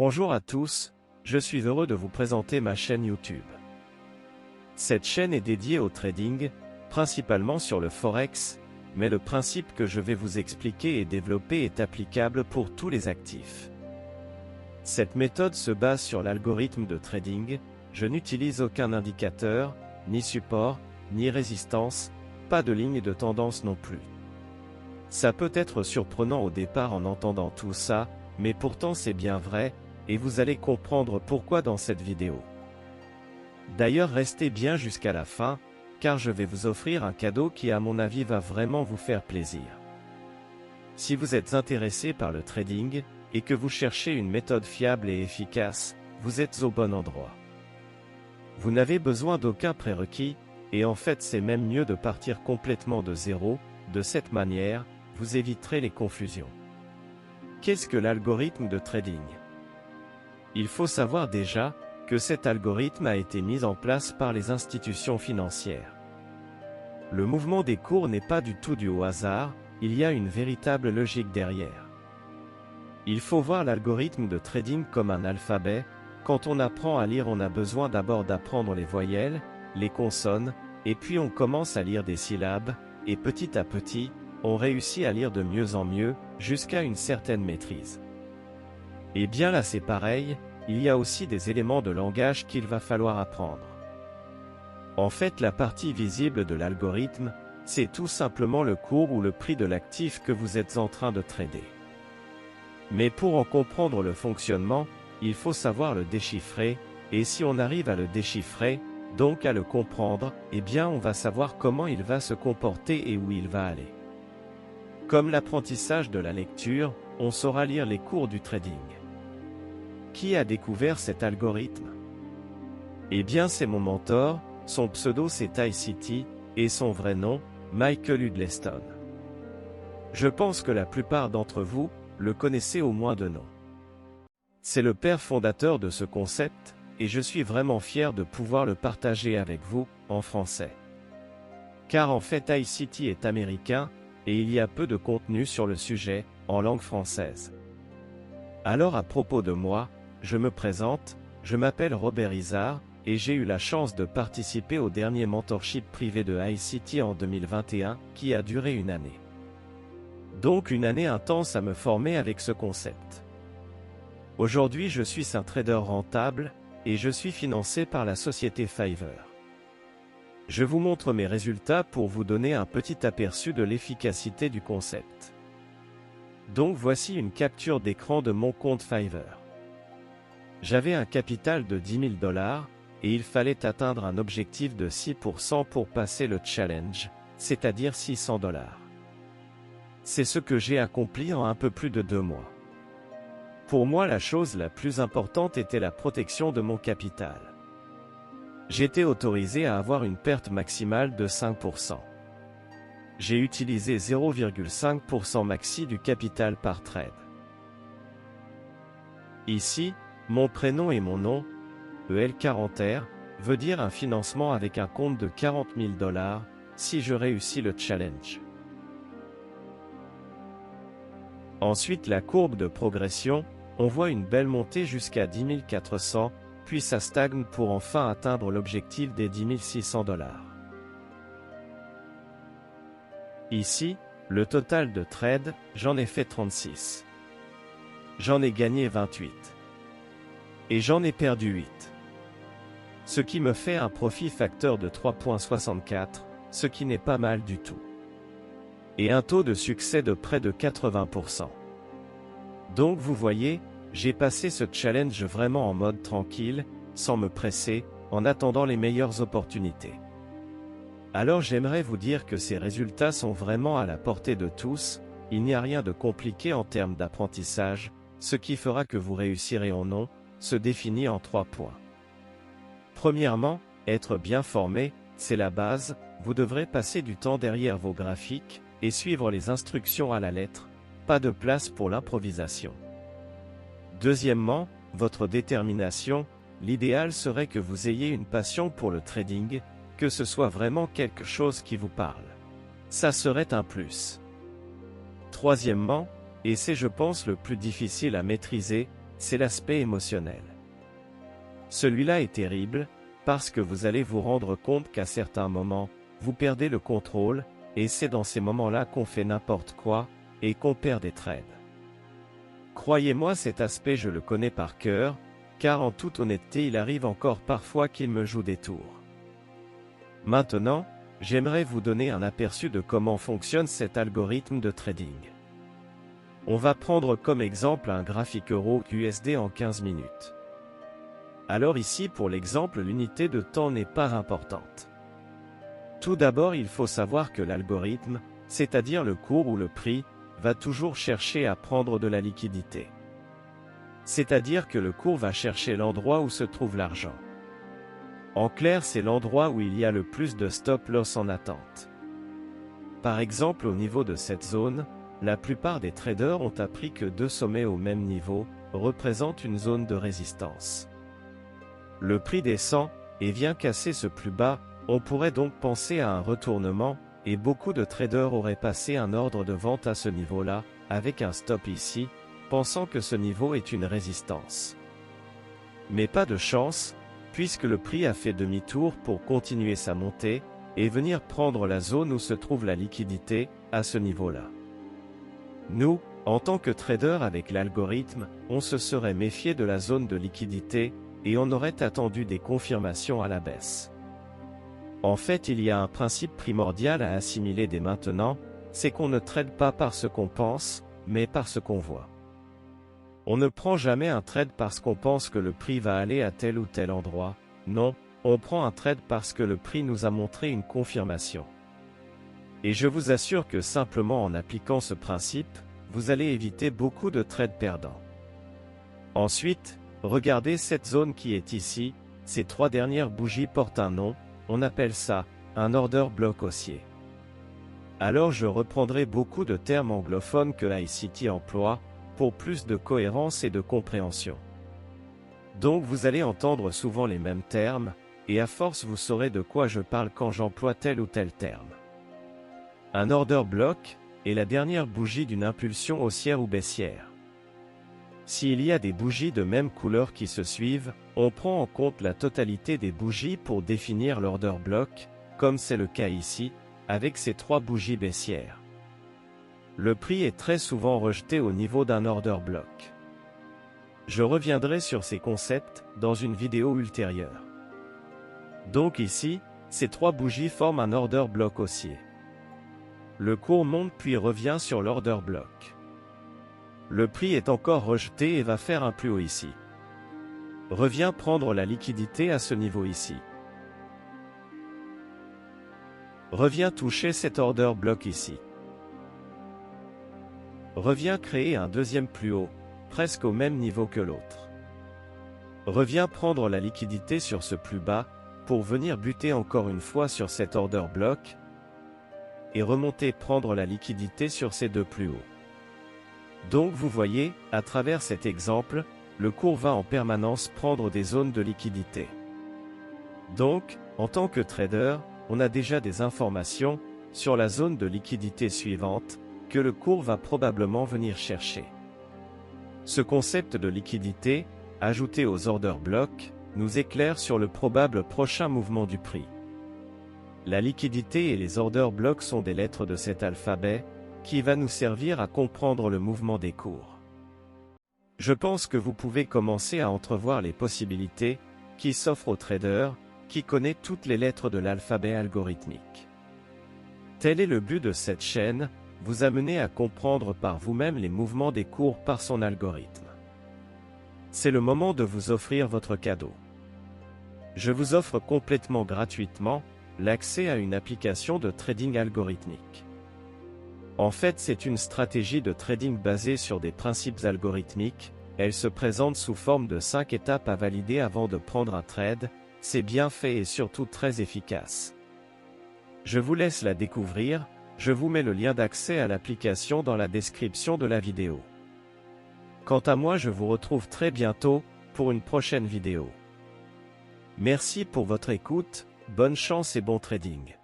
Bonjour à tous, je suis heureux de vous présenter ma chaîne YouTube. Cette chaîne est dédiée au trading, principalement sur le Forex, mais le principe que je vais vous expliquer et développer est applicable pour tous les actifs. Cette méthode se base sur l'algorithme de trading, je n'utilise aucun indicateur, ni support, ni résistance, pas de ligne de tendance non plus. Ça peut être surprenant au départ en entendant tout ça, mais pourtant c'est bien vrai, et vous allez comprendre pourquoi dans cette vidéo. D'ailleurs restez bien jusqu'à la fin, car je vais vous offrir un cadeau qui à mon avis va vraiment vous faire plaisir. Si vous êtes intéressé par le trading, et que vous cherchez une méthode fiable et efficace, vous êtes au bon endroit. Vous n'avez besoin d'aucun prérequis, et en fait c'est même mieux de partir complètement de zéro, de cette manière, vous éviterez les confusions. Qu'est-ce que l'algorithme de trading? Il faut savoir déjà que cet algorithme a été mis en place par les institutions financières. Le mouvement des cours n'est pas du tout dû au hasard, il y a une véritable logique derrière. Il faut voir l'algorithme de trading comme un alphabet. Quand on apprend à lire, on a besoin d'abord d'apprendre les voyelles, les consonnes, et puis on commence à lire des syllabes, et petit à petit, on réussit à lire de mieux en mieux, jusqu'à une certaine maîtrise. Et bien là c'est pareil, il y a aussi des éléments de langage qu'il va falloir apprendre. En fait, la partie visible de l'algorithme, c'est tout simplement le cours ou le prix de l'actif que vous êtes en train de trader. Mais pour en comprendre le fonctionnement, il faut savoir le déchiffrer, et si on arrive à le déchiffrer, donc à le comprendre, eh bien on va savoir comment il va se comporter et où il va aller. Comme l'apprentissage de la lecture, on saura lire les cours du trading. Qui a découvert cet algorithme? Eh bien c'est mon mentor, son pseudo c'est iCity, et son vrai nom, Michael Hudleston. Je pense que la plupart d'entre vous le connaissez au moins de nom. C'est le père fondateur de ce concept, et je suis vraiment fier de pouvoir le partager avec vous, en français. Car en fait iCity est américain, et il y a peu de contenu sur le sujet, en langue française. Alors à propos de moi, je me présente, je m'appelle Robert Izard, et j'ai eu la chance de participer au dernier mentorship privé de iCity en 2021, qui a duré une année. Donc une année intense à me former avec ce concept. Aujourd'hui je suis un trader rentable, et je suis financé par la société Fiverr. Je vous montre mes résultats pour vous donner un petit aperçu de l'efficacité du concept. Donc voici une capture d'écran de mon compte Fiverr. J'avais un capital de 10 000 $, et il fallait atteindre un objectif de 6% pour passer le challenge, c'est-à-dire 600 $. C'est ce que j'ai accompli en un peu plus de 2 mois. Pour moi la chose la plus importante était la protection de mon capital. J'étais autorisé à avoir une perte maximale de 5%. J'ai utilisé 0,5% maxi du capital par trade. Ici, mon prénom et mon nom, EL40R, veut dire un financement avec un compte de 40 000 $, si je réussis le challenge. Ensuite la courbe de progression, on voit une belle montée jusqu'à 10 400, puis ça stagne pour enfin atteindre l'objectif des 10 600 $. Ici, le total de trades, j'en ai fait 36. J'en ai gagné 28. Et j'en ai perdu 8. Ce qui me fait un profit facteur de 3,64, ce qui n'est pas mal du tout. Et un taux de succès de près de 80%. Donc vous voyez, j'ai passé ce challenge vraiment en mode tranquille, sans me presser, en attendant les meilleures opportunités. Alors j'aimerais vous dire que ces résultats sont vraiment à la portée de tous, il n'y a rien de compliqué en termes d'apprentissage, ce qui fera que vous réussirez en non, se définit en 3 points. Premièrement, être bien formé, c'est la base, vous devrez passer du temps derrière vos graphiques, et suivre les instructions à la lettre, pas de place pour l'improvisation. Deuxièmement, votre détermination, l'idéal serait que vous ayez une passion pour le trading, que ce soit vraiment quelque chose qui vous parle. Ça serait un plus. Troisièmement, et c'est je pense le plus difficile à maîtriser, c'est l'aspect émotionnel. Celui-là est terrible, parce que vous allez vous rendre compte qu'à certains moments, vous perdez le contrôle, et c'est dans ces moments-là qu'on fait n'importe quoi, et qu'on perd des trades. Croyez-moi, cet aspect je le connais par cœur, car en toute honnêteté il arrive encore parfois qu'il me joue des tours. Maintenant, j'aimerais vous donner un aperçu de comment fonctionne cet algorithme de trading. On va prendre comme exemple un graphique euro-USD en 15 minutes. Alors ici pour l'exemple l'unité de temps n'est pas importante. Tout d'abord il faut savoir que l'algorithme, c'est-à-dire le cours ou le prix, va toujours chercher à prendre de la liquidité. C'est-à-dire que le cours va chercher l'endroit où se trouve l'argent. En clair, c'est l'endroit où il y a le plus de stop-loss en attente. Par exemple, au niveau de cette zone, la plupart des traders ont appris que deux sommets au même niveau représentent une zone de résistance. Le prix descend et vient casser ce plus bas, on pourrait donc penser à un retournement, et beaucoup de traders auraient passé un ordre de vente à ce niveau-là, avec un stop ici, pensant que ce niveau est une résistance. Mais pas de chance, puisque le prix a fait demi-tour pour continuer sa montée, et venir prendre la zone où se trouve la liquidité, à ce niveau-là. Nous, en tant que traders avec l'algorithme, on se serait méfié de la zone de liquidité, et on aurait attendu des confirmations à la baisse. En fait, il y a un principe primordial à assimiler dès maintenant, c'est qu'on ne trade pas par ce qu'on pense, mais par ce qu'on voit. On ne prend jamais un trade parce qu'on pense que le prix va aller à tel ou tel endroit, non, on prend un trade parce que le prix nous a montré une confirmation. Et je vous assure que simplement en appliquant ce principe, vous allez éviter beaucoup de trades perdants. Ensuite, regardez cette zone qui est ici, ces trois dernières bougies portent un nom, on appelle ça un order block haussier. Alors je reprendrai beaucoup de termes anglophones que iCity emploie, pour plus de cohérence et de compréhension. Donc vous allez entendre souvent les mêmes termes, et à force vous saurez de quoi je parle quand j'emploie tel ou tel terme. Un order block est la dernière bougie d'une impulsion haussière ou baissière. S'il y a des bougies de même couleur qui se suivent, on prend en compte la totalité des bougies pour définir l'order block, comme c'est le cas ici, avec ces trois bougies baissières. Le prix est très souvent rejeté au niveau d'un order block. Je reviendrai sur ces concepts dans une vidéo ultérieure. Donc ici, ces trois bougies forment un order block haussier. Le cours monte puis revient sur l'order block. Le prix est encore rejeté et va faire un plus haut ici. Revient prendre la liquidité à ce niveau ici. Revient toucher cet order block ici. Revient créer un deuxième plus haut, presque au même niveau que l'autre. Revient prendre la liquidité sur ce plus bas, pour venir buter encore une fois sur cet order block, et remonter prendre la liquidité sur ces deux plus hauts. Donc vous voyez, à travers cet exemple, le cours va en permanence prendre des zones de liquidité. Donc, en tant que trader, on a déjà des informations sur la zone de liquidité suivante, que le cours va probablement venir chercher. Ce concept de liquidité, ajouté aux order blocks, nous éclaire sur le probable prochain mouvement du prix. La liquidité et les order blocks sont des lettres de cet alphabet, qui va nous servir à comprendre le mouvement des cours. Je pense que vous pouvez commencer à entrevoir les possibilités qui s'offrent au trader, qui connaît toutes les lettres de l'alphabet algorithmique. Tel est le but de cette chaîne, vous amener à comprendre par vous-même les mouvements des cours par son algorithme. C'est le moment de vous offrir votre cadeau. Je vous offre complètement gratuitement l'accès à une application de trading algorithmique. En fait, c'est une stratégie de trading basée sur des principes algorithmiques, elle se présente sous forme de 5 étapes à valider avant de prendre un trade, c'est bien fait et surtout très efficace. Je vous laisse la découvrir, je vous mets le lien d'accès à l'application dans la description de la vidéo. Quant à moi, je vous retrouve très bientôt, pour une prochaine vidéo. Merci pour votre écoute, bonne chance et bon trading.